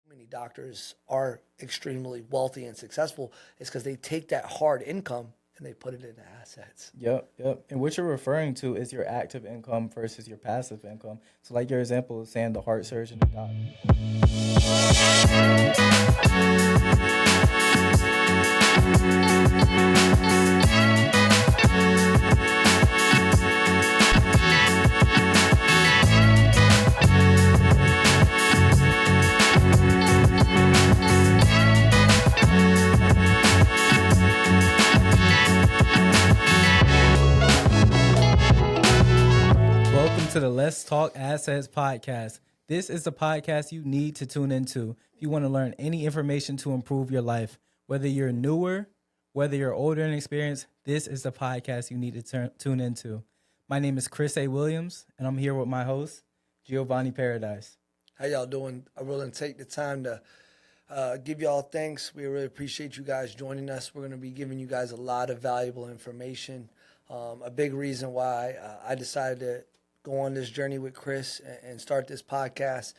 Many doctors are extremely wealthy and successful is because they take that hard income and they put it into assets. Yep. And what you're referring to is your active income versus your passive income. So, like your example of saying the heart surgeon and welcome to the Let's Talk Assets podcast. This is the podcast you need to tune into if you want to learn any information to improve your life. Whether you're newer, whether you're older in experience, this is the podcast you need to tune into. My name is Chris A. Williams, and I'm here with my host, Giovonni Paradis. How y'all doing? I really take the time to give y'all thanks. We really appreciate you guys joining us. We're going to be giving you guys a lot of valuable information. A big reason why I decided to go on this journey with Chris and start this podcast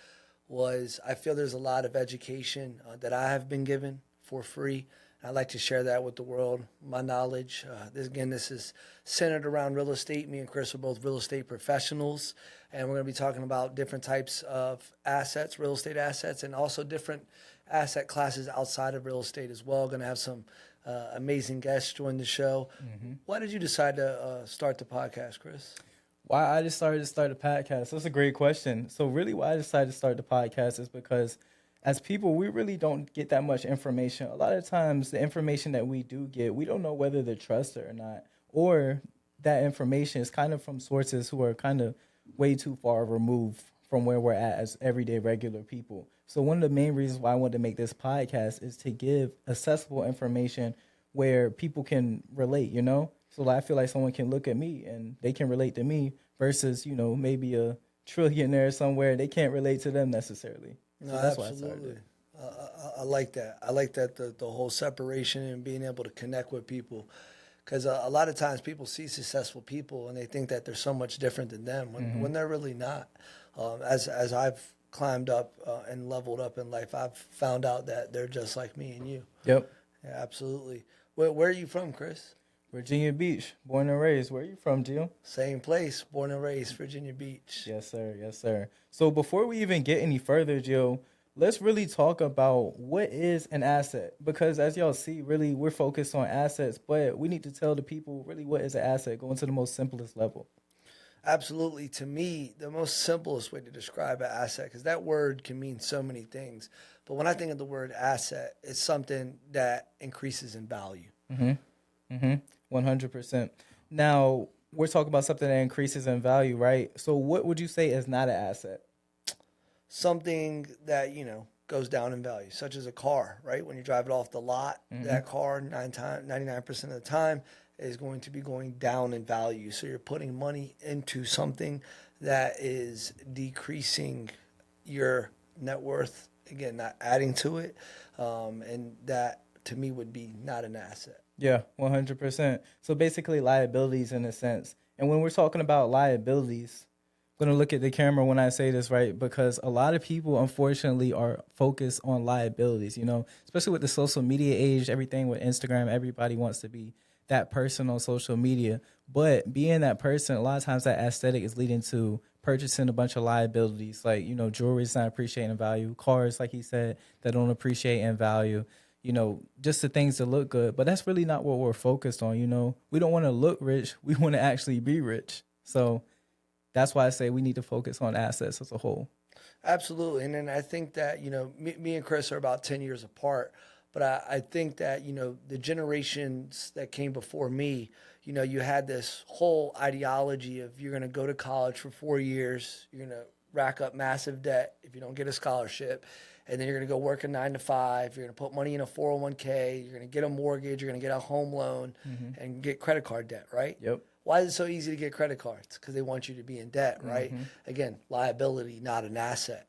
was I feel there's a lot of education that I have been given for free. I'd like to share that with the world, my knowledge. This is centered around real estate. Me and Chris are both real estate professionals, and we're going to be talking about different types of assets, real estate assets, and also different asset classes outside of real estate as well. Going to have some amazing guests join the show. Mm-hmm. Why did you decide to start the podcast, Chris? Why I decided to start a podcast? That's a great question. So really why I decided to start the podcast is because as people, we really don't get that much information. A lot of times the information that we do get, we don't know whether to trust it or not. Or that information is kind of from sources who are kind of way too far removed from where we're at as everyday regular people. So one of the main reasons why I wanted to make this podcast is to give accessible information where people can relate, you know? So I feel like someone can look at me and they can relate to me versus, you know, maybe a trillionaire somewhere. They can't relate to them necessarily. So no, that's absolutely. I like that. I like that the whole separation and being able to connect with people. Because a lot of times people see successful people and they think that they're so much different than them when they're really not. As I've climbed up and leveled up in life, I've found out that they're just like me and you. Yep. Yeah, absolutely. Where are you from, Chris? Virginia Beach, born and raised. Where are you from, Gio? Same place, born and raised, Virginia Beach. Yes, sir. So before we even get any further, Gio, let's really talk about what is an asset. Because as y'all see, really, we're focused on assets, but we need to tell the people really what is an asset, going to the most simplest level. Absolutely. To me, the most simplest way to describe an asset, because that word can mean so many things. But when I think of the word asset, it's something that increases in value. 100%. Now, we're talking about something that increases in value, right? So what would you say is not an asset? Something that, goes down in value, such as a car, right? When you drive it off the lot, that car 99% of the time is going to be going down in value. So you're putting money into something that is decreasing your net worth, again, not adding to it. And that, to me, would be not an asset. Yeah, 100%. So basically liabilities in a sense. And when we're talking about liabilities, I'm going to look at the camera when I say this, right? Because a lot of people, unfortunately, are focused on liabilities, especially with the social media age, everything with Instagram, everybody wants to be that person on social media. But being that person, a lot of times that aesthetic is leading to purchasing a bunch of liabilities, like, jewelry is not appreciating in value, cars, like he said, that don't appreciate in value. Just the things that look good. But that's really not what we're focused on, We don't want to look rich. We want to actually be rich. So that's why I say we need to focus on assets as a whole. Absolutely. And then I think that, me and Chris are about 10 years apart. But I think that, the generations that came before me, you had this whole ideology of you're going to go to college for 4 years. You're going to rack up massive debt if you don't get a scholarship. And then you're going to go work a 9 to 5. You're going to put money in a 401k. You're going to get a mortgage. You're going to get a home loan and get credit card debt, right? Yep. Why is it so easy to get credit cards? Because they want you to be in debt, right? Again, liability, not an asset.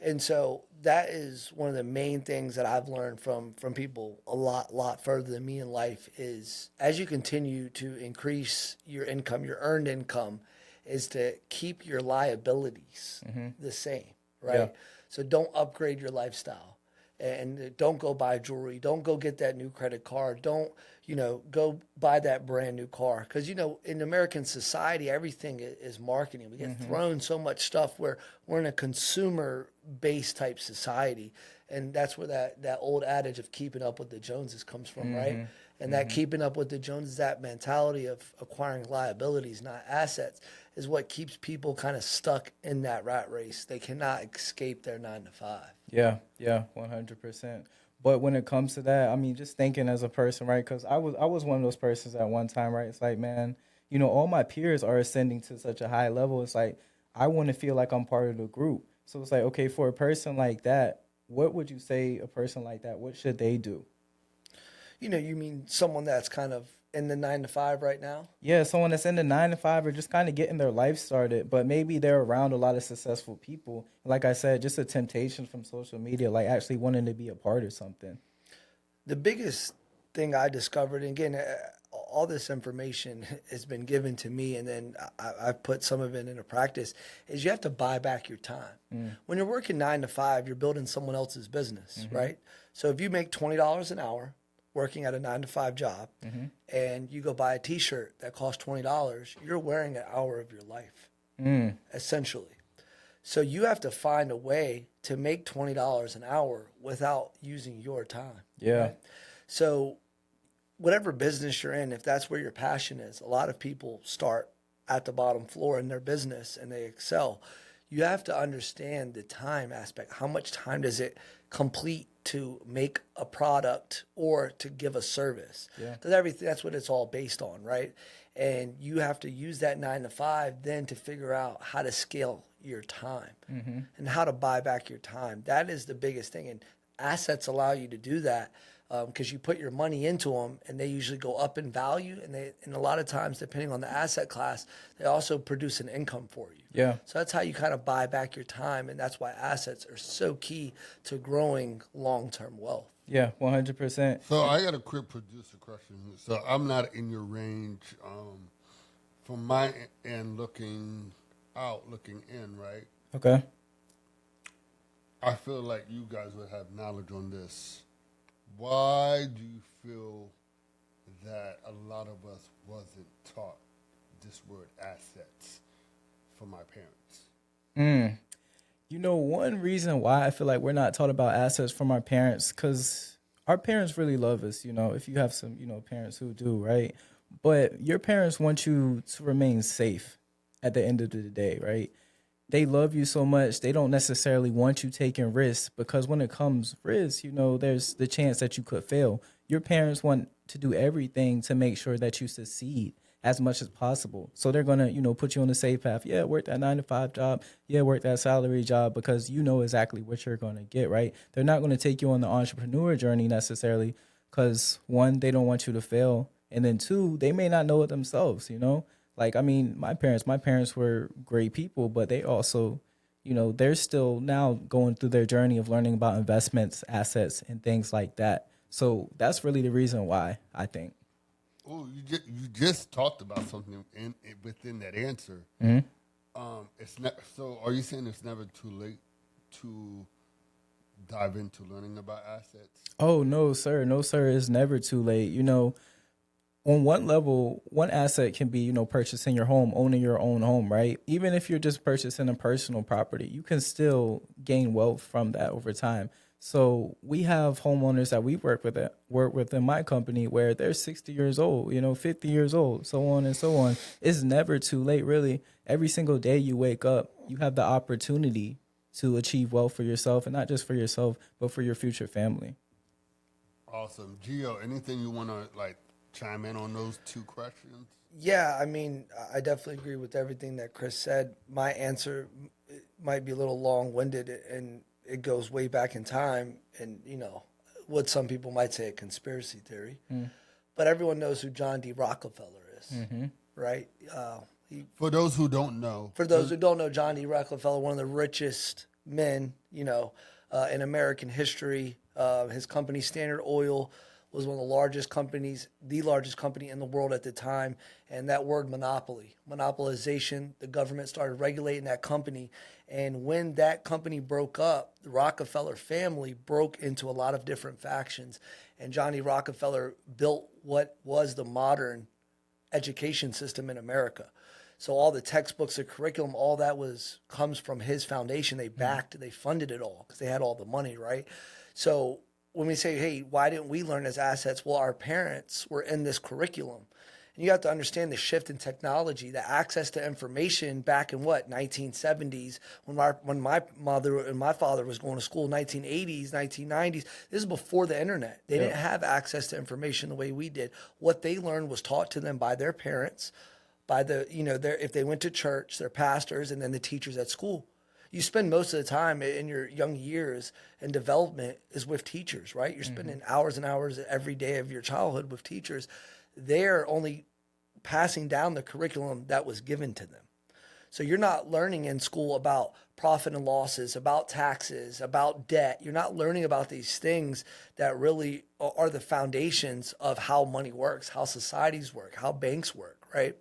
And so that is one of the main things that I've learned from people a lot further than me in life is as you continue to increase your income, your earned income, is to keep your liabilities the same, right? Yeah. So don't upgrade your lifestyle. and don't go buy jewelry. Don't go get that new credit card. Don't, go buy that brand new car. Because, in American society, everything is marketing. We get thrown so much stuff where we're in a consumer-based type society. And that's where that old adage of keeping up with the Joneses comes from, right? And that keeping up with the Joneses, that mentality of acquiring liabilities, not assets, is what keeps people kind of stuck in that rat race. They cannot escape their 9 to 5. Yeah, 100%. But when it comes to that, I mean, just thinking as a person, right? Because I was one of those persons at one time, right? It's like, man, all my peers are ascending to such a high level. It's like, I want to feel like I'm part of the group. So it's like, okay, for a person like that, what would you say a person like that, what should they do? You mean someone that's kind of in the 9 to 5 right now? Yeah, someone that's in the 9 to 5 or just kind of getting their life started, but maybe they're around a lot of successful people. Like I said, just a temptation from social media, like actually wanting to be a part of something. The biggest thing I discovered, and again, all this information has been given to me, and then I've put some of it into practice, is you have to buy back your time. When you're working 9 to 5, you're building someone else's business, right? So if you make $20 an hour, working at a 9 to 5 job, and you go buy a T-shirt that costs $20, you're wearing an hour of your life, essentially. So you have to find a way to make $20 an hour without using your time. Yeah. Right? So whatever business you're in, if that's where your passion is, a lot of people start at the bottom floor in their business and they excel. You have to understand the time aspect. How much time does it complete to make a product or to give a service? Because everything, that's what it's all based on, right? And you have to use that 9 to 5 then to figure out how to scale your time and how to buy back your time. That is the biggest thing. And assets allow you to do that because you put your money into them and they usually go up in value. And a lot of times, depending on the asset class, they also produce an income for you. Yeah. So that's how you kind of buy back your time. And that's why assets are so key to growing long-term wealth. Yeah, 100%. So I got a quick producer question. So I'm not in your range. From my end, looking out, looking in, right? Okay. I feel like you guys would have knowledge on this. Why do you feel that a lot of us wasn't taught this word assets from our parents? One reason why I feel like we're not taught about assets from our parents, because our parents really love us, if you have some, parents who do, right? But your parents want you to remain safe at the end of the day, right? They love you so much, they don't necessarily want you taking risks, because when it comes risks, there's the chance that you could fail. Your parents want to do everything to make sure that you succeed as much as possible. So they're going to, put you on the safe path. Yeah, work that 9 to 5 job. Yeah, work that salary job, because you know exactly what you're going to get, right? They're not going to take you on the entrepreneur journey necessarily because, one, they don't want you to fail. And then, two, they may not know it themselves, Like, I mean, my parents were great people, but they also, they're still now going through their journey of learning about investments, assets, and things like that. So that's really the reason why, I think. Oh, you just talked about something within that answer. So are you saying it's never too late to dive into learning about assets? Oh, no, sir. No, sir. It's never too late. On one level, one asset can be, purchasing your home, owning your own home, right? Even if you're just purchasing a personal property, you can still gain wealth from that over time. So we have homeowners that we work with in my company where they're 60 years old, 50 years old, so on and so on. It's never too late, really. Every single day you wake up, you have the opportunity to achieve wealth for yourself, and not just for yourself, but for your future family. Awesome. Gio, anything you want to chime in on those two questions? Yeah, I mean, I definitely agree with everything that Chris said. My answer might be a little long-winded, and it goes way back in time, and, what some people might say a conspiracy theory. But everyone knows who John D. Rockefeller is, right? For those who don't know. For those who don't know, John D. Rockefeller, one of the richest men, in American history. His company, Standard Oil, was one of the largest companies, the largest company in the world at the time. And that word monopoly, monopolization, the government started regulating that company. And when that company broke up, the Rockefeller family broke into a lot of different factions. And Johnny Rockefeller built what was the modern education system in America. So all the textbooks, the curriculum, all that comes from his foundation. They backed, they funded it all because they had all the money, right? So when we say, hey, why didn't we learn as assets? Well, our parents were in this curriculum. And you have to understand the shift in technology, the access to information back in 1970s, when my mother and my father was going to school, 1980s, 1990s. This is before the internet. They didn't have access to information the way we did. What they learned was taught to them by their parents, by if they went to church, their pastors, and then the teachers at school. You spend most of the time in your young years and development is with teachers, right? You're spending hours and hours every day of your childhood with teachers. They're only passing down the curriculum that was given to them. So you're not learning in school about profit and losses, about taxes, about debt. You're not learning about these things that really are the foundations of how money works, how societies work, how banks work, right?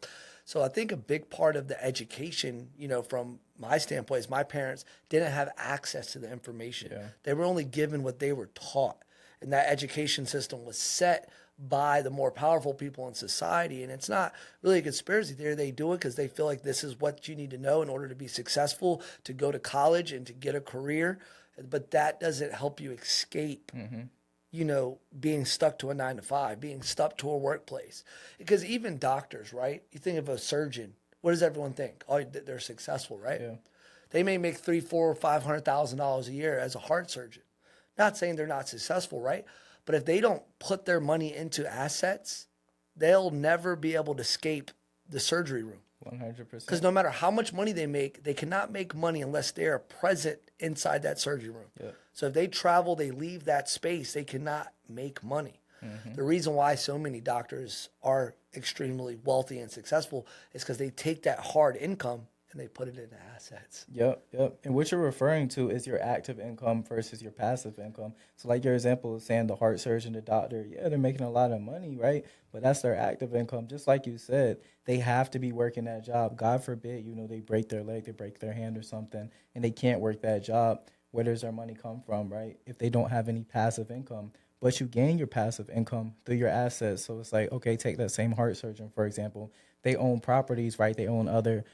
So I think a big part of the education, from my standpoint, is my parents didn't have access to the information. Yeah. They were only given what they were taught. And that education system was set by the more powerful people in society. And it's not really a conspiracy theory. They do it because they feel like this is what you need to know in order to be successful, to go to college and to get a career. But that doesn't help you escape being stuck to a 9-to-5, being stuck to a workplace. Because even doctors, right? You think of a surgeon. What does everyone think? Oh, they're successful, right? Yeah. They may make $300,000, $400,000, $500,000 a year as a heart surgeon. Not saying they're not successful, right? But if they don't put their money into assets, they'll never be able to escape the surgery room. 100%. Because no matter how much money they make, they cannot make money unless they are present inside that surgery room. Yeah. So if they travel, they leave that space, they cannot make money. Mm-hmm. The reason why so many doctors are extremely wealthy and successful is because they take that hard income and they put it into assets. Yep. And what you're referring to is your active income versus your passive income. So like your example of saying the heart surgeon, the doctor, yeah, they're making a lot of money, right? But that's their active income. Just like you said, they have to be working that job. God forbid, they break their leg, they break their hand or something, and they can't work that job. Where does their money come from, right? If they don't have any passive income. But you gain your passive income through your assets. So it's like, okay, take that same heart surgeon, for example. They own properties, right? They own other,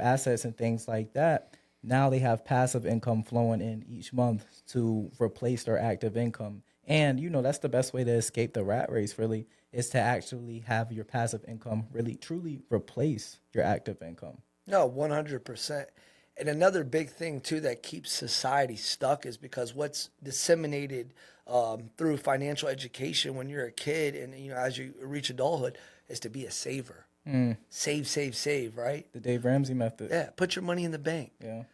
assets and things like that. Now they have passive income flowing in each month to replace their active income. And, that's the best way to escape the rat race, really, is to actually have your passive income really, truly replace your active income. No, 100%. And another big thing, too, that keeps society stuck is because what's disseminated through financial education when you're a kid and, as you reach adulthood is to be a saver. Save, right? The Dave Ramsey method. Yeah, put your money in the bank. Yeah.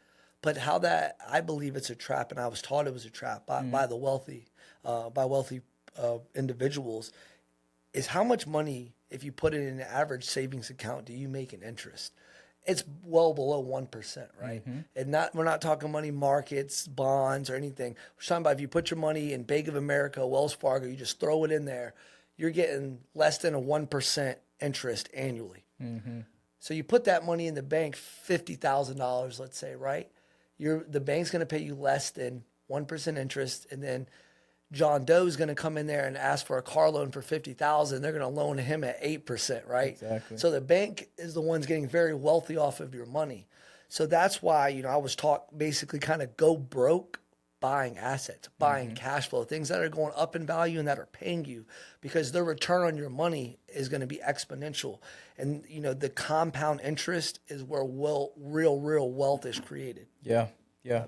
But I believe it's a trap, and I was taught it was a trap by the wealthy, individuals, is how much money, if you put it in an average savings account, do you make in interest? It's well below 1%, right? Mm-hmm. And we're not talking money markets, bonds, or anything. We're talking about if you put your money in Bank of America, Wells Fargo, you just throw it in there, you're getting less than a 1% interest annually. Mm-hmm. So you put that money in the bank, $50,000, let's say, right? The bank's going to pay you less than 1% interest, and then John Doe's going to come in there and ask for a car loan for $50,000. They're going to loan him at 8%, right? Exactly. So the bank is the ones getting very wealthy off of your money. So that's why, I was taught basically kind of go broke buying assets, buying cash flow, things that are going up in value and that are paying you, because the return on your money is going to be exponential. And, the compound interest is where real wealth is created. Yeah,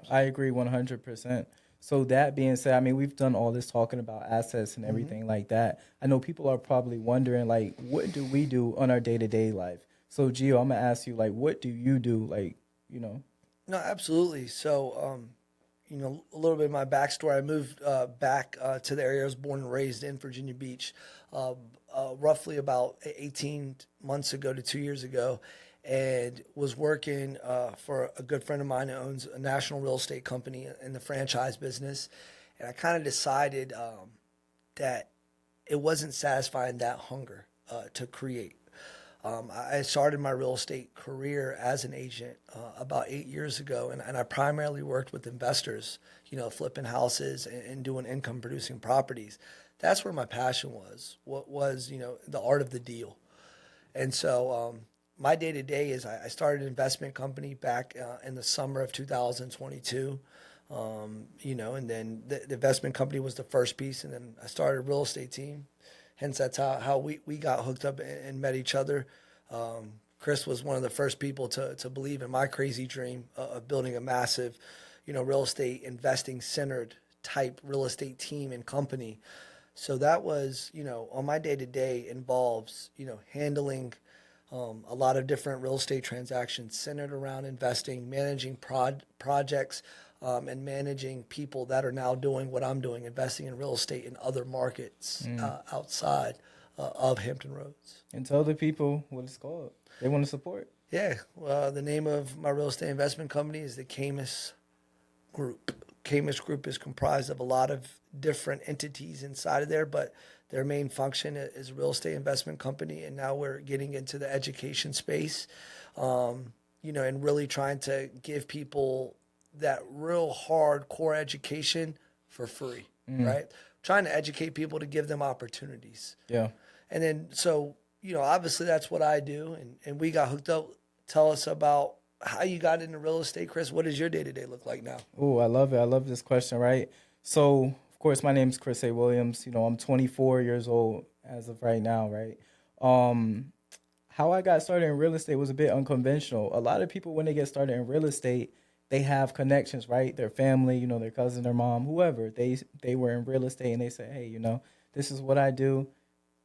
I agree 100%. So that being said, we've done all this talking about assets and everything like that. I know people are probably wondering, like, what do we do on our day-to-day life? So, Gio, I'm going to ask you, like, what do you do, No, absolutely. So, a little bit of my backstory. I moved back to the area I was born and raised in, Virginia Beach, roughly about 18 months ago to 2 years ago, and was working for a good friend of mine who owns a national real estate company in the franchise business. And I kind of decided that it wasn't satisfying that hunger to create. I started my real estate career as an agent about 8 years ago, and I primarily worked with investors, flipping houses and doing income producing properties. That's where my passion was. What was, the art of the deal. And so my day to day is I started an investment company back in the summer of 2022. And then the investment company was the first piece, and then I started a real estate team. Hence, that's how we got hooked up and met each other. Chris was one of the first people to believe in my crazy dream of building a massive, real estate investing centered type real estate team and company. So that was, on my day to day involves, handling a lot of different real estate transactions centered around investing, managing projects, and managing people that are now doing what I'm doing, investing in real estate in other markets outside of Hampton Roads. And tell the people what it's called. They want to support. Yeah, the name of my real estate investment company is the Camus Group. Camus Group is comprised of a lot of different entities inside of there, but their main function is a real estate investment company. And now we're getting into the education space, and really trying to give people that real hard core education for free, right? Trying to educate people to give them opportunities. Yeah. And then, so, obviously that's what I do. And we got hooked up. Tell us about how you got into real estate, Chris. What does your day-to-day look like now? Oh, I love it. I love this question, right? So, of course, my name's Chris A. Williams. I'm 24 years old as of right now, right? How I got started in real estate was a bit unconventional. A lot of people, when they get started in real estate, they have connections, right? Their family, their cousin, their mom, whoever. They were in real estate and they say, hey, this is what I do.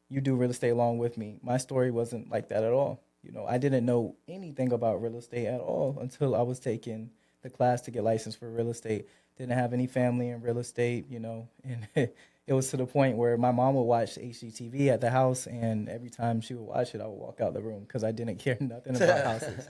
You do real estate along with me. My story wasn't like that at all. I didn't know anything about real estate at all until I was taking the class to get licensed for real estate. Didn't have any family in real estate, and it was to the point where my mom would watch HGTV at the house, and every time she would watch it, I would walk out the room because I didn't care nothing about houses,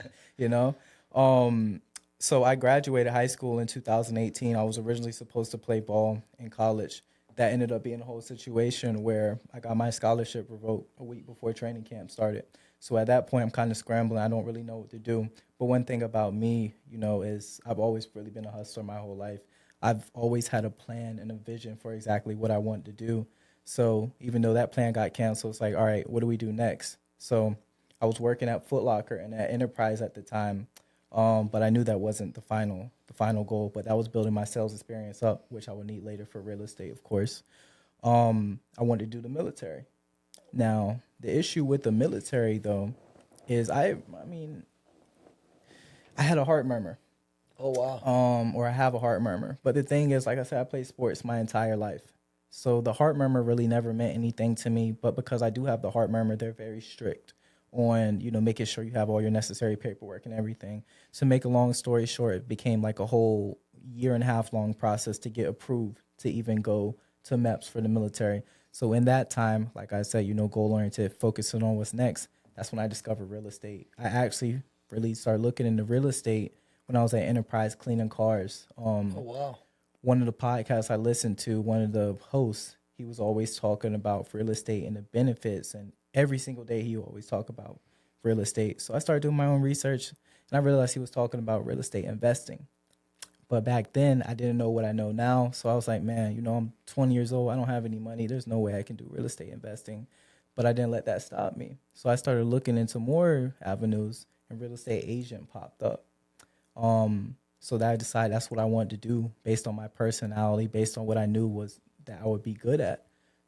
So I graduated high school in 2018. I was originally supposed to play ball in college. That ended up being a whole situation where I got my scholarship revoked a week before training camp started. So at that point, I'm kind of scrambling. I don't really know what to do. But one thing about me, is I've always really been a hustler my whole life. I've always had a plan and a vision for exactly what I want to do. So even though that plan got canceled, it's like, all right, what do we do next? So I was working at Foot Locker and at Enterprise at the time. But I knew that wasn't the final goal, but that was building my sales experience up, which I would need later for real estate, of course. I wanted to do the military. Now, the issue with the military, though, is I had a heart murmur. Oh, wow. Or I have a heart murmur. But the thing is, like I said, I played sports my entire life. So the heart murmur really never meant anything to me. But because I do have the heart murmur, they're very strict on, making sure you have all your necessary paperwork and everything. So make a long story short, it became like a whole 1.5 year long process to get approved to even go to MEPS for the military. So in that time, like I said, goal-oriented, focusing on what's next, that's when I discovered real estate. I actually really started looking into real estate when I was at Enterprise cleaning cars. Oh, wow. One of the podcasts I listened to, one of the hosts, he was always talking about real estate and the benefits, and every single day he would always talk about real estate. So I started doing my own research, and I realized he was talking about real estate investing. But back then, I didn't know what I know now. So I was like, man, I'm 20 years old. I don't have any money. There's no way I can do real estate investing. But I didn't let that stop me. So I started looking into more avenues, and real estate agent popped up. So that I decided that's what I wanted to do based on my personality, based on what I knew was that I would be good at,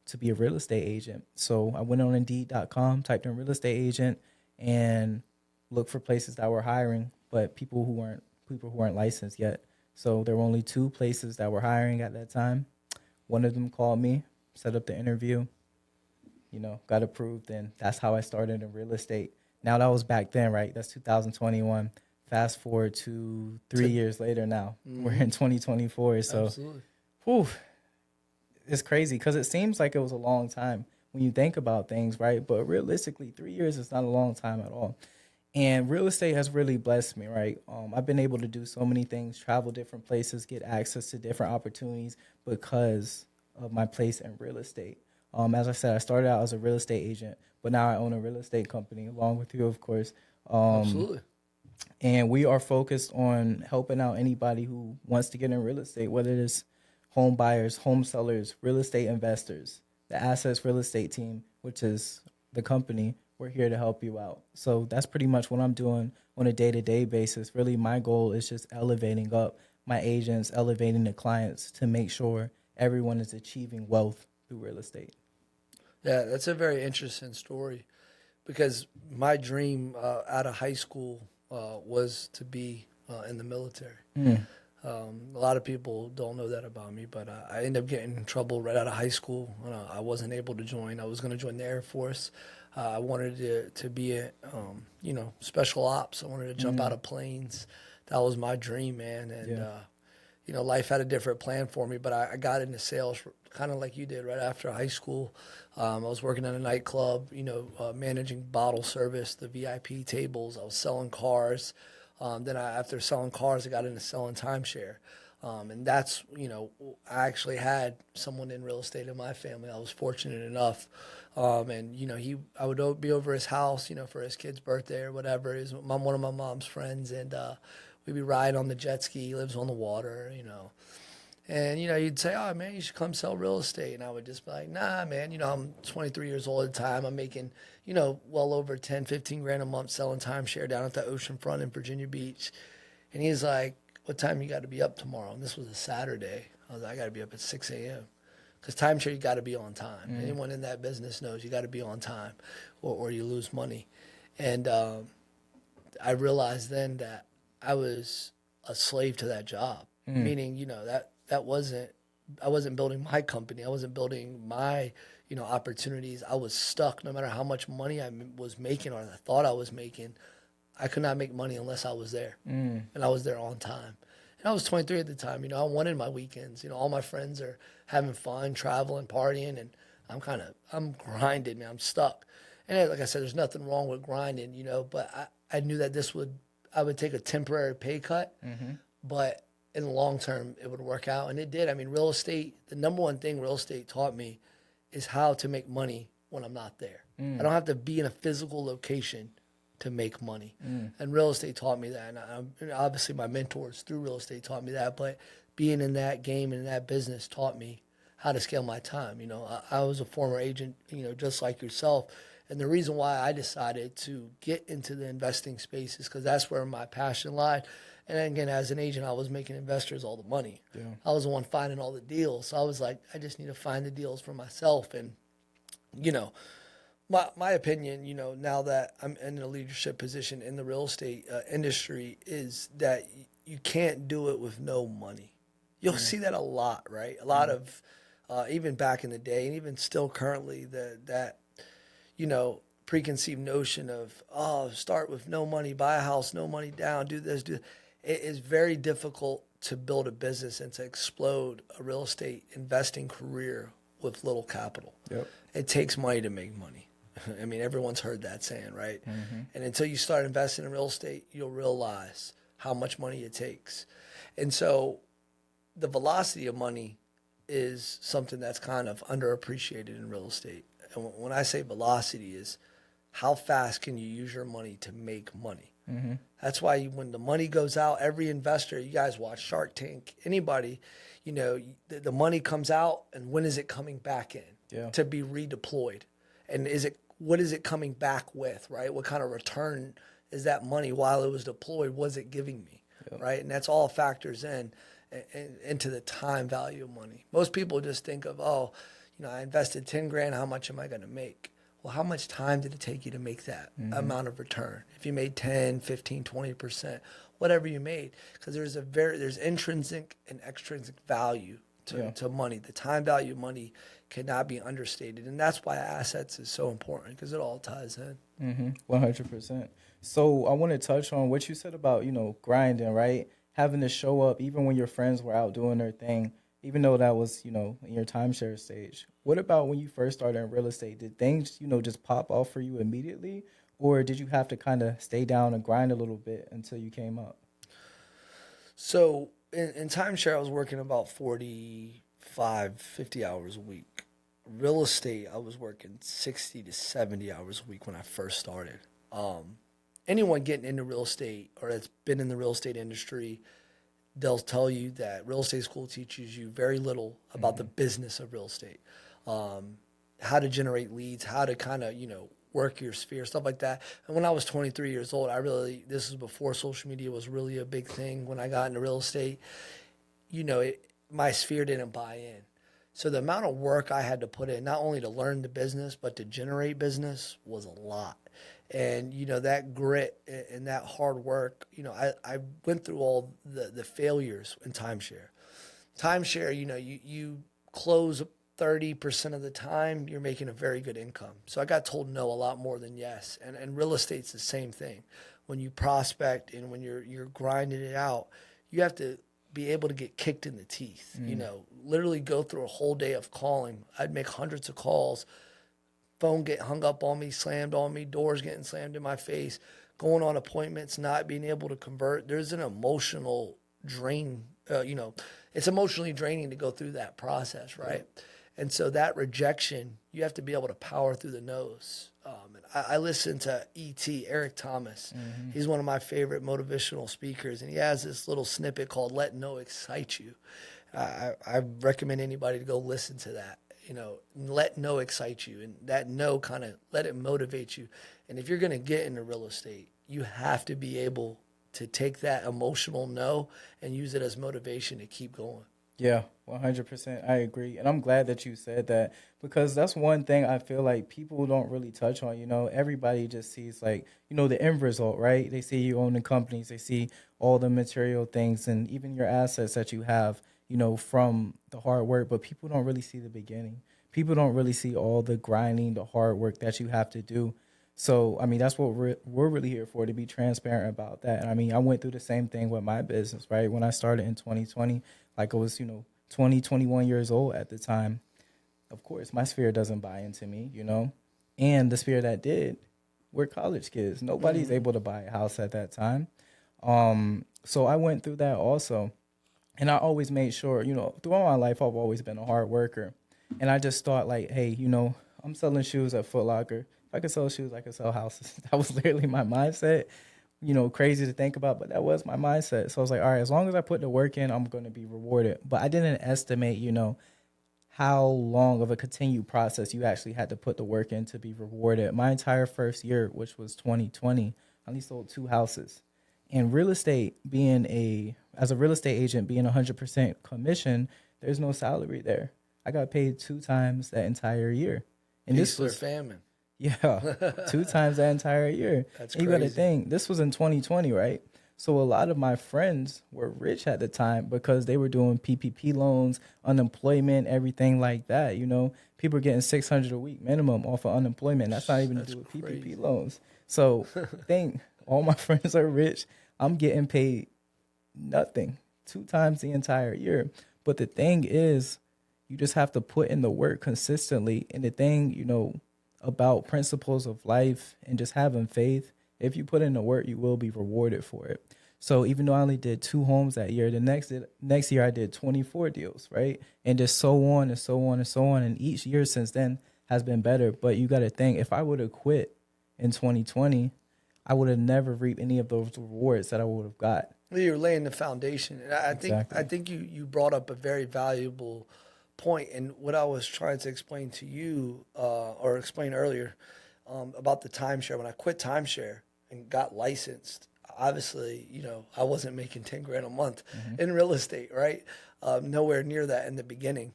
to be a real estate agent. So I went on Indeed.com, typed in real estate agent, and looked for places that were hiring, but people who weren't licensed yet. So there were only 2 places that were hiring at that time. One of them called me, set up the interview, got approved, and that's how I started in real estate. Now that was back then, right? That's 2021. Fast forward to 3 years later now. We're in 2024. So, Absolutely. It's crazy because it seems like it was a long time when you think about things, right? But realistically, 3 years is not a long time at all. And real estate has really blessed me, right? I've been able to do so many things, travel different places, get access to different opportunities because of my place in real estate. As I said, I started out as a real estate agent, but now I own a real estate company along with you, of course. Absolutely. And we are focused on helping out anybody who wants to get in real estate, whether it's home buyers, home sellers, real estate investors, the Assets Real Estate Team, which is the company. We're here to help you out. So that's pretty much what I'm doing on a day-to-day basis. Really, my goal is just elevating up my agents, elevating the clients to make sure everyone is achieving wealth through real estate. Yeah, that's a very interesting story because my dream out of high school was to be in the military. A lot of people don't know that about me, but I ended up getting in trouble right out of high school. I wasn't able to join. I was going to join the Air Force. I wanted to be a, special ops. I wanted to jump out of planes. That was my dream, man. And, life had a different plan for me, but I got into sales kind of like you did right after high school. I was working at a nightclub, managing bottle service, the VIP tables. I was selling cars. Then after selling cars, I got into selling timeshare. And that's, I actually had someone in real estate in my family. I was fortunate enough. I would be over his house, for his kid's birthday or whatever. He's one of my mom's friends. And we'd be riding on the jet ski. He lives on the water, And, you'd say, oh, man, you should come sell real estate. And I would just be like, nah, man, I'm 23 years old at the time. I'm making, well over 10, 15 grand a month selling timeshare down at the ocean front in Virginia Beach. And he's like, what time you got to be up tomorrow? And this was a Saturday. I was like, I got to be up at 6 a.m. Because timeshare, you got to be on time. Anyone in that business knows you got to be on time or you lose money. And I realized then that I was a slave to that job, meaning, I wasn't building my company. I wasn't building my, opportunities. I was stuck no matter how much money I was making or I thought I was making. I could not make money unless I was there. And I was there on time. And I was 23 at the time. I wanted my weekends. All my friends are having fun, traveling, partying, and I'm grinding, man. I'm stuck. And like I said, there's nothing wrong with grinding, but I knew that I would take a temporary pay cut, but in the long term, it would work out. And it did. I mean, real estate, the number one thing real estate taught me is how to make money when I'm not there. I don't have to be in a physical location to make money. And real estate taught me that. And obviously my mentors through real estate taught me that, but being in that game and in that business taught me how to scale my time. I was a former agent, just like yourself. And the reason why I decided to get into the investing space is because that's where my passion lied. And again, as an agent, I was making investors all the money. Yeah. I was the one finding all the deals. So I was like, I just need to find the deals for myself. And, my opinion, now that I'm in a leadership position in the real estate industry is that you can't do it with no money. You'll see that a lot, right? A lot of, even back in the day and even still currently, that preconceived notion of, start with no money, buy a house, no money down, do this, do that. It is very difficult to build a business and to explode a real estate investing career with little capital. Yep. It takes money to make money. I mean, everyone's heard that saying, right? And until you start investing in real estate, you'll realize how much money it takes. And so the velocity of money is something that's kind of underappreciated in real estate. And when I say velocity is how fast can you use your money to make money? That's why when the money goes out, every investor, you guys watch Shark Tank, anybody, the money comes out and when is it coming back in to be redeployed? And what is it coming back with, right? What kind of return is that money while it was deployed, was it giving me, right? And that's all factors into the time value of money. Most people just think of, I invested 10 grand, how much am I going to make? Well, how much time did it take you to make that amount of return? If you made 10, 15, 20%, whatever you made, because there's intrinsic and extrinsic value to money. The time value of money cannot be understated. And that's why assets is so important because it all ties in. 100%. So I want to touch on what you said about, grinding, right? Having to show up even when your friends were out doing their thing, even though that was, in your timeshare stage. What about when you first started in real estate? Did things, just pop off for you immediately? Or did you have to kind of stay down and grind a little bit until you came up? So in timeshare, I was working about 45, 50 hours a week. real estate, I was working 60 to 70 hours a week when I first started. Anyone getting into real estate or that's been in the real estate industry, they'll tell you that real estate school teaches you very little about the business of real estate, how to generate leads, how to kind of, work your sphere, stuff like that. And when I was 23 years old, this is before social media was really a big thing. When I got into real estate, my sphere didn't buy in. So the amount of work I had to put in, not only to learn the business, but to generate business was a lot. And, that grit and that hard work, I went through all the failures in timeshare. Timeshare, you close 30% of the time, you're making a very good income. So I got told no a lot more than yes. And real estate's the same thing. When you prospect and when you're grinding it out, you have to be able to get kicked in the teeth, literally go through a whole day of calling. I'd make hundreds of calls, phone get hung up on me, slammed on me, doors getting slammed in my face, going on appointments, not being able to convert. There's an emotional drain, it's emotionally draining to go through that process, right? And so that rejection, you have to be able to power through the no's. And I listen to E.T., Eric Thomas. He's one of my favorite motivational speakers, and he has this little snippet called Let No Excite You. I recommend anybody to go listen to that. Let no excite you, and that no kind of let it motivate you. And if you're going to get into real estate, you have to be able to take that emotional no and use it as motivation to keep going. Yeah, 100%. I agree. And I'm glad that you said that because that's one thing I feel like people don't really touch on. Everybody just sees like, the end result, right? They see you own the companies, they see all the material things and even your assets that you have, from the hard work, but people don't really see the beginning. People don't really see all the grinding, the hard work that you have to do. So, that's what we're really here for, to be transparent about that. And I went through the same thing with my business, right? When I started in 2020, like I was, 20, 21 years old at the time. Of course, my sphere doesn't buy into me, and the sphere that did, we're college kids. Nobody's able to buy a house at that time. So I went through that also. And I always made sure, throughout my life, I've always been a hard worker. And I just thought like, hey, I'm selling shoes at Foot Locker. If I could sell shoes, I could sell houses. That was literally my mindset. Crazy to think about, but that was my mindset. So I was like, all right, as long as I put the work in, I'm going to be rewarded. But I didn't estimate, how long of a continued process you actually had to put the work in to be rewarded. My entire first year, which was 2020, I only sold 2 houses. And real estate as a real estate agent, being 100% commission, there's no salary there. I got paid 2 times that entire year. And This was famine. Yeah, 2 times that entire year. That's and you crazy. got to think, this was in 2020, right? So a lot of my friends were rich at the time because they were doing PPP loans, unemployment, everything like that. People are getting $600 a week minimum off of unemployment. That's not even to do with PPP loans. So think, all my friends are rich. I'm getting paid nothing 2 times the entire year. But the thing is, you just have to put in the work consistently. And the thing, about principles of life and just having faith, if you put in the work, you will be rewarded for it. So even though I only did 2 homes that year, the next year I did 24 deals, right? And just so on and so on and so on. And each year since then has been better. But you got to think, if I would have quit in 2020, I would have never reaped any of those rewards that I would have got. You're laying the foundation. And Exactly. I think you brought up a very valuable point. And what I was trying to explain to you, or explain earlier, about the timeshare. When I quit timeshare and got licensed, obviously, I wasn't making 10 grand a month in real estate, right? Nowhere near that in the beginning.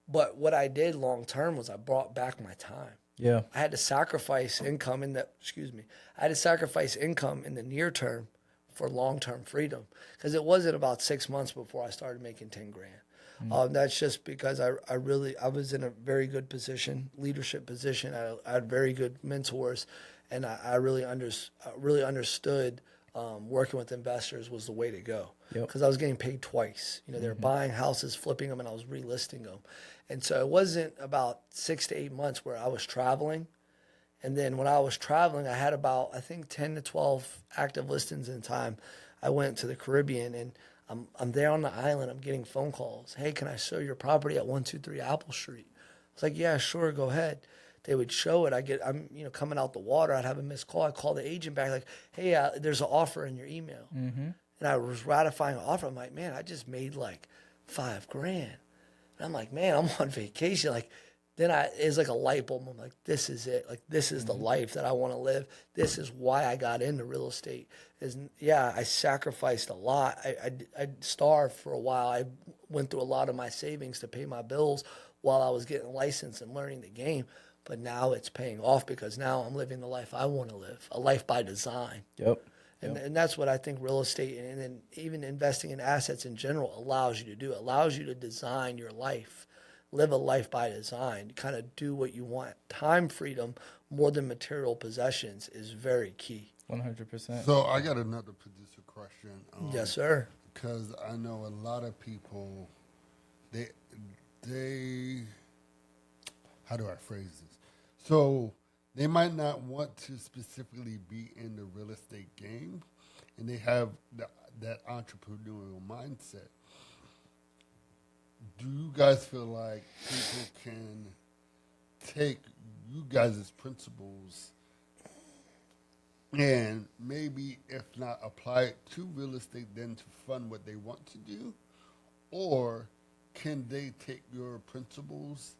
But what I did long term was I brought back my time. Yeah. I had to sacrifice income I had to sacrifice income in the near term for long-term freedom, because it wasn't about 6 months before I started making 10 grand. That's just because I was in a very good position, leadership position. I had very good mentors, and I really understood working with investors was the way to go, because I was getting paid twice. They were buying houses, flipping them, and I was relisting them. And so it wasn't about 6 to 8 months where I was traveling. And then when I was traveling, I had about, I think, 10 to 12 active listings in time. I went to the Caribbean, and I'm there on the island. I'm getting phone calls. Hey, can I show your property at 123 Apple Street? was like, yeah, sure, go ahead. They would show it. I'm coming out the water. I'd have a missed call. I'd call the agent back like, hey, there's an offer in your email. Mm-hmm. And I was ratifying an offer. I'm like, man, I just made like $5,000. And I'm like, man, I'm on vacation. Like, then it's like a light bulb. I'm like, this is it. Like, this is the life that I want to live. This is why I got into real estate. I sacrificed a lot. I starved for a while. I went through a lot of my savings to pay my bills while I was getting licensed and learning the game. But now it's paying off because now I'm living the life I want to live, a life by design. Yep. And that's what I think real estate and then even investing in assets in general allows you to do. It allows you to design your life, live a life by design, kind of do what you want. Time freedom more than material possessions is very key. 100%. So I got another producer question. Yes, sir. Because I know a lot of people, they, how do I phrase this? So they might not want to specifically be in the real estate game, and they have that entrepreneurial mindset. Do you guys feel like people can take you guys' principles and maybe, if not apply it to real estate, then to fund what they want to do? Or can they take your principles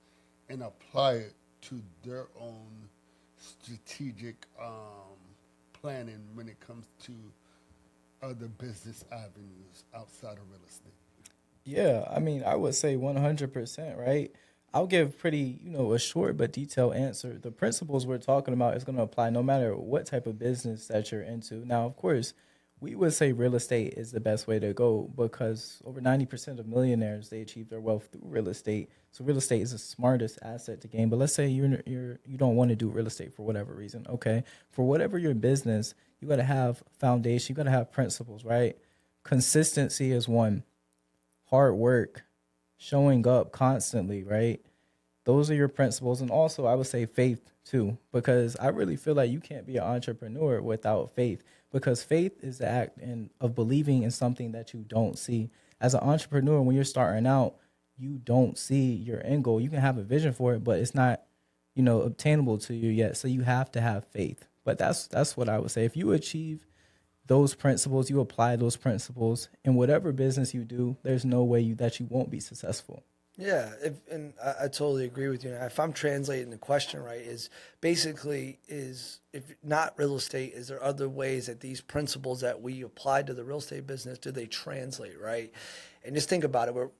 and apply it to their own strategic planning when it comes to other business avenues outside of real estate? Yeah, I mean, I would say 100%, right? I'll give pretty, a short but detailed answer. The principles we're talking about is going to apply no matter what type of business that you're into. Now, of course, we would say real estate is the best way to go because over 90% of millionaires, they achieve their wealth through real estate. So real estate is the smartest asset to gain. But let's say you don't want to do real estate for whatever reason. Okay, for whatever your business, you got to have foundation. You got to have principles, right? Consistency is one. Hard work, showing up constantly, right? Those are your principles. And also, I would say faith too, because I really feel like you can't be an entrepreneur without faith, because faith is the act of believing in something that you don't see. As an entrepreneur, when you're starting out, you don't see your end goal. You can have a vision for it, but it's not, obtainable to you yet. So you have to have faith. But that's what I would say. If you achieve those principles, you apply those principles in whatever business you do, there's no way that you won't be successful. Yeah, and I totally agree with you. If I'm translating the question right, is basically if not real estate, is there other ways that these principles that we apply to the real estate business, do they translate, right? And just think about it.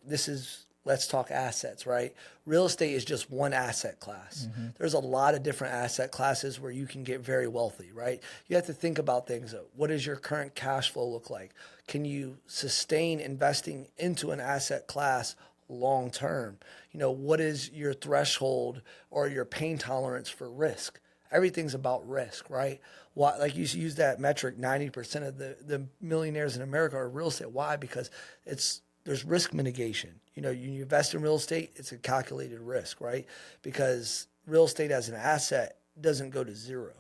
Let's talk assets, right? Real estate is just one asset class. Mm-hmm. There's a lot of different asset classes where you can get very wealthy, right? You have to think about things. What does your current cash flow look like? Can you sustain investing into an asset class long term? What is your threshold or your pain tolerance for risk? Everything's about risk, right? Why, like you use that metric, 90% of the millionaires in America are real estate. Why? Because there's risk mitigation. You invest in real estate, it's a calculated risk, right? Because real estate as an asset doesn't go to zero.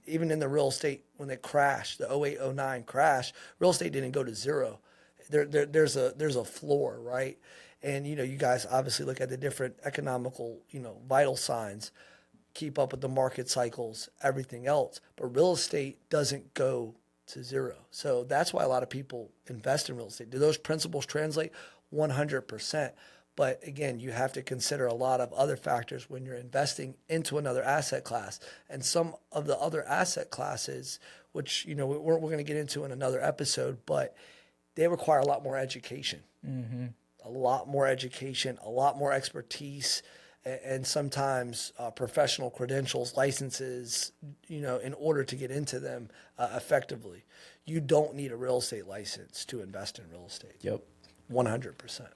Even in the real estate, when they crashed, the 08-09 crash, real estate didn't go to zero. There's a floor, right? And, you guys obviously look at the different economical, vital signs, keep up with the market cycles, everything else. But real estate doesn't go to zero. So that's why a lot of people invest in real estate. Do those principles translate? 100%. But again, you have to consider a lot of other factors when you're investing into another asset class. And some of the other asset classes, which, we're going to get into in another episode, but they require a lot more education. Mm-hmm. A lot more education, a lot more expertise, and sometimes professional credentials, licenses, in order to get into them effectively. You don't need a real estate license to invest in real estate. Yep. 100%.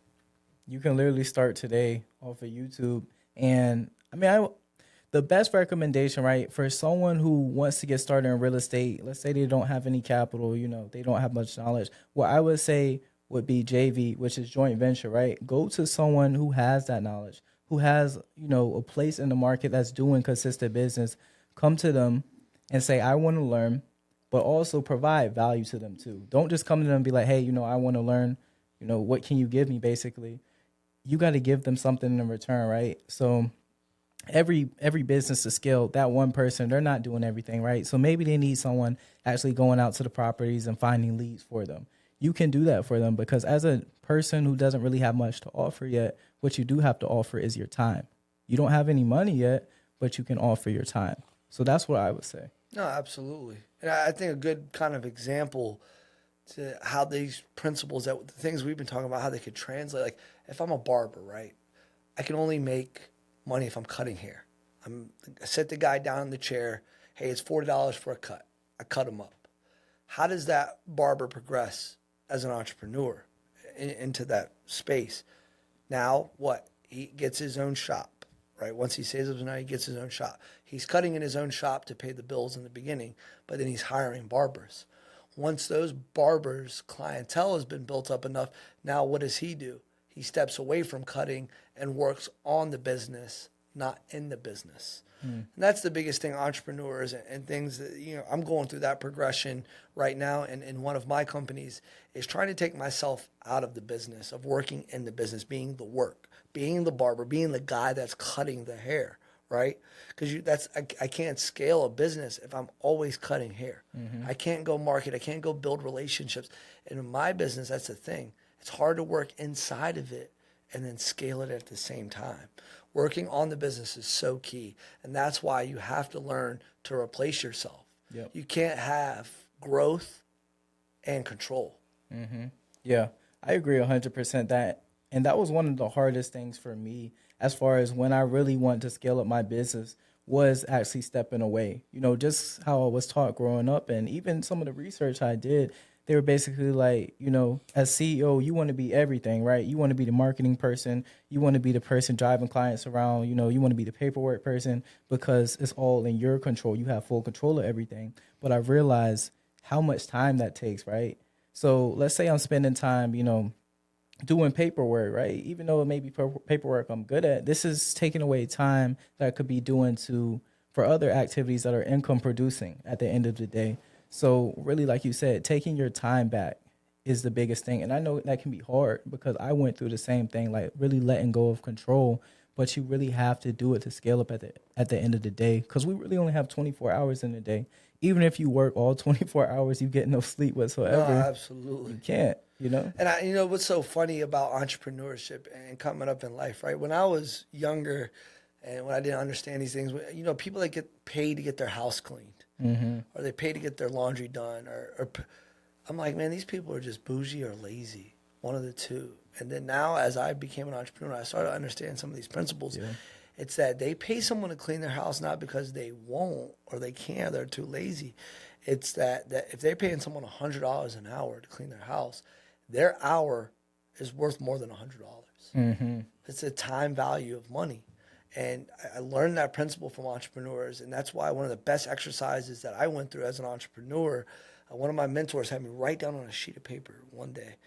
You can literally start today off of YouTube. And the best recommendation, right, for someone who wants to get started in real estate, let's say they don't have any capital, they don't have much knowledge. What I would say would be JV, which is joint venture, right? Go to someone who has that knowledge, who has, a place in the market that's doing consistent business. Come to them and say, I want to learn, but also provide value to them too. Don't just come to them and be like, hey, I want to learn, what can you give me, basically? You got to give them something in return, right? So every business to scale, that one person, they're not doing everything, right? So maybe they need someone actually going out to the properties and finding leads for them. You can do that for them because as a person who doesn't really have much to offer yet, what you do have to offer is your time. You don't have any money yet, but you can offer your time. So that's what I would say. No, absolutely. And I think a good kind of example to how these principles, that the things we've been talking about, how they could translate. Like if I'm a barber, right, I can only make money if I'm cutting hair. I sit the guy down in the chair. Hey, it's $40 for a cut. I cut him up. How does that barber progress as an entrepreneur into that space? Now what? He gets his own shop, right? Once he saves up, now he gets his own shop. He's cutting in his own shop to pay the bills in the beginning, but then he's hiring barbers. Once those barbers' clientele has been built up enough, now what does he do? He steps away from cutting and works on the business, not in the business. And that's the biggest thing, entrepreneurs and things that, I'm going through that progression right now. And in one of my companies is trying to take myself out of the business of working in the business, being the work, being the barber, being the guy that's cutting the hair, right? Because I can't scale a business if I'm always cutting hair. I can't go market. I can't go build relationships. And in my business, that's the thing. It's hard to work inside of it and then scale it at the same time. Working on the business is so key. And that's why you have to learn to replace yourself. Yep. You can't have growth and control. Yeah, I agree 100% that. And that was one of the hardest things for me as far as when I really want to scale up my business was actually stepping away. Just how I was taught growing up and even some of the research I did, they were basically like, as CEO, you want to be everything, right? You want to be the marketing person. You want to be the person driving clients around. You want to be the paperwork person because it's all in your control. You have full control of everything. But I realized how much time that takes, right? So let's say I'm spending time, doing paperwork, right? Even though it may be paperwork I'm good at, this is taking away time that I could be doing for other activities that are income producing at the end of the day. So really, like you said, taking your time back is the biggest thing. And I know that can be hard because I went through the same thing, like really letting go of control. But you really have to do it to scale up at the end of the day because we really only have 24 hours in a day. Even if you work all 24 hours, you get no sleep whatsoever. No, absolutely. You can't, And what's so funny about entrepreneurship and coming up in life, right? When I was younger and when I didn't understand these things, people that get paid to get their house cleaned or they pay to get their laundry done or I'm like, man, these people are just bougie or lazy, one of the two. And then now as I became an entrepreneur, I started to understand some of these principles. Yeah. It's that they pay someone to clean their house not because they won't or they can't, they're too lazy. It's that if they're paying someone $100 an hour to clean their house, their hour is worth more than $100. It's a time value of money. And I learned that principle from entrepreneurs. And that's why one of the best exercises that I went through as an entrepreneur, one of my mentors had me write down on a sheet of paper one day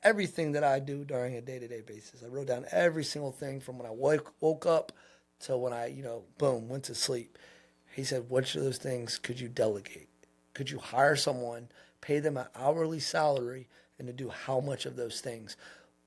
everything that I do during a day-to-day basis. I wrote down every single thing from when I woke up to when I, boom, went to sleep. He said, which of those things could you delegate? Could you hire someone, pay them an hourly salary, and to do how much of those things?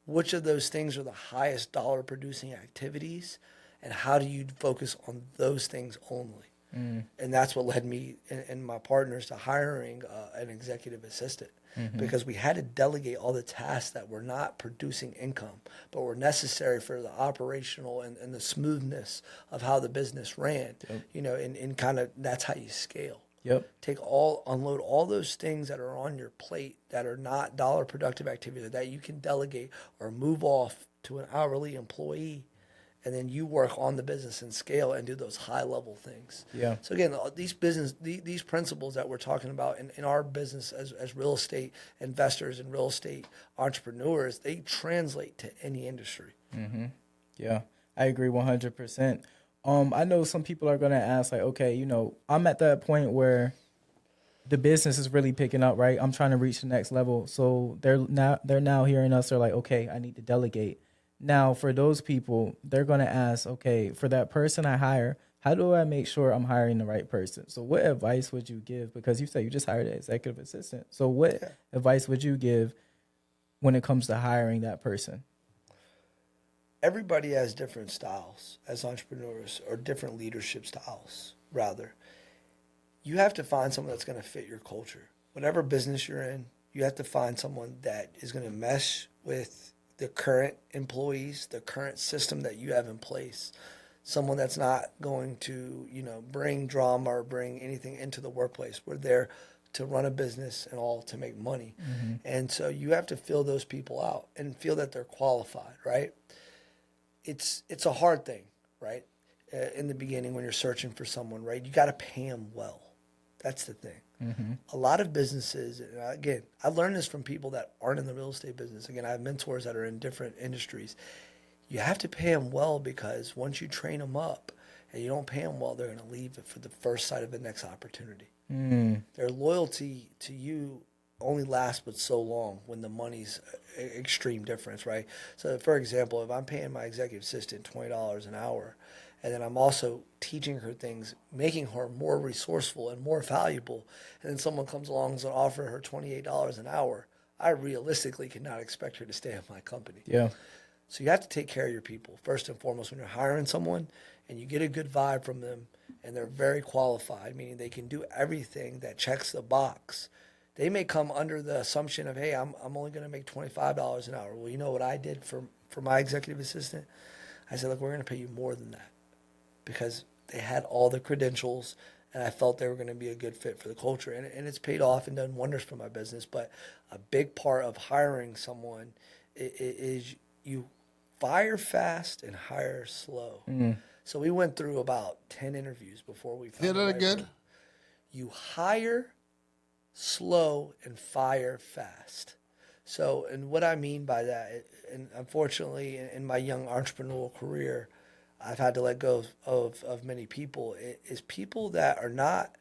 Which of those things are the highest dollar producing activities? And how do you focus on those things only? And that's what led me and my partners to hiring an executive assistant because we had to delegate all the tasks that were not producing income, but were necessary for the operational and the smoothness of how the business ran, and kind of that's how you scale. Unload all those things that are on your plate that are not dollar productive activities that you can delegate or move off to an hourly employee. And then you work on the business and scale and do those high level things. So again, these principles that we're talking about in our business as real estate investors and real estate entrepreneurs, they translate to any industry. Yeah, I agree 100%. I know some people are going to ask like, okay, I'm at that point where the business is really picking up, right? I'm trying to reach the next level. So they're now hearing us. They're like, okay, I need to delegate. Now, for those people, they're going to ask, okay, for that person I hire, how do I make sure I'm hiring the right person? So what advice would you give? Because you said you just hired an executive assistant. So what advice would you give when it comes to hiring that person? everybody has different styles as entrepreneurs, or different leadership styles, rather. You have to find someone that's going to fit your culture. Whatever business you're in, you have to find someone that is going to mesh with the current employees, the current system that you have in place. Someone that's not going to, bring drama or bring anything into the workplace. We're there to run a business and all to make money. Mm-hmm. And so you have to fill those people out and feel that they're qualified, right? It's a hard thing, right? In the beginning when you're searching for someone, right? You got to pay them well. That's the thing. Mm-hmm. A lot of businesses, again, I learned this from people that aren't in the real estate business. Again, I have mentors that are in different industries. You have to pay them well, because once you train them up and you don't pay them well, they're going to leave it for the first sight of the next opportunity. Mm. Their loyalty to you only lasts but so long when the money's extreme difference, right? So, for example, if I'm paying my executive assistant $20 an hour, and then I'm also teaching her things, making her more resourceful and more valuable, and then someone comes along and offers her $28 an hour, I realistically cannot expect her to stay at my company. Yeah. So you have to take care of your people, first and foremost, when you're hiring someone and you get a good vibe from them and they're very qualified, meaning they can do everything that checks the box. They may come under the assumption of, hey, I'm only going to make $25 an hour. Well, you know what I did for my executive assistant? I said, look, we're going to pay you more than that, because they had all the credentials and I felt they were going to be a good fit for the culture. And it's paid off and done wonders for my business. But a big part of hiring someone is you fire fast and hire slow. Mm. So we went through about 10 interviews before we found Say that again. You hire slow and fire fast. So, and what I mean by that, and unfortunately in my young entrepreneurial career, I've had to let go of many people, is people that are not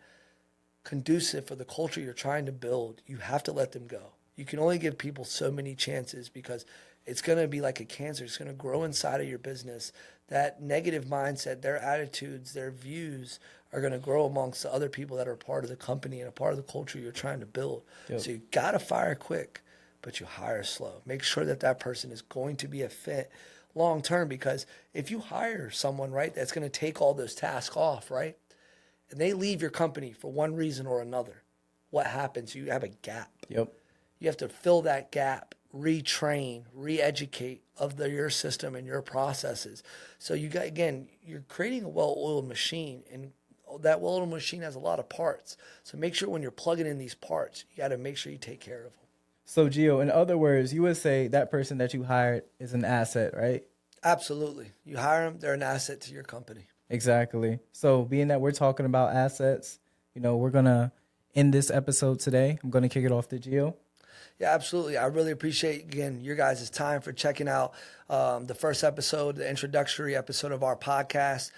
conducive for the culture you're trying to build. You have to let them go. You can only give people so many chances, because it's going to be like a cancer. It's going to grow inside of your business. That negative mindset, their attitudes, their views are going to grow amongst the other people that are part of the company and a part of the culture you're trying to build. Yep. So you got to fire quick, but you hire slow. Make sure that person is going to be a fit long term, because if you hire someone, right, that's going to take all those tasks off, right, and they leave your company for one reason or another, what happens? You have a gap. Yep. You have to fill that gap, retrain, re-educate your system and your processes. So you're creating a well-oiled machine, and that well-oiled machine has a lot of parts. So make sure when you're plugging in these parts, you got to make sure you take care of them. So Gio, in other words, you would say that person that you hired is an asset, right? Absolutely. You hire them, they're an asset to your company. Exactly. So being that we're talking about assets, we're going to end this episode today. I'm going to kick it off to Gio. Yeah, absolutely. I really appreciate, again, your guys' time for checking out the first episode, the introductory episode of our podcast.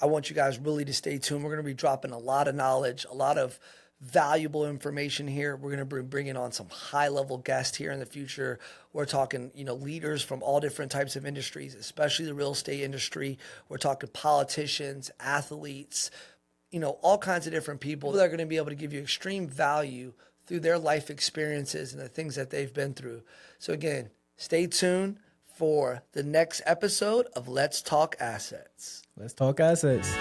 I want you guys really to stay tuned. We're going to be dropping a lot of knowledge, a lot of valuable information here. We're going to be bringing on some high-level guests here in the future. We're talking, leaders from all different types of industries, especially the real estate industry. We're talking politicians, athletes, all kinds of different people that are going to be able to give you extreme value through their life experiences and the things that they've been through. So again, stay tuned for the next episode of Let's Talk Assets. Let's Talk Assets.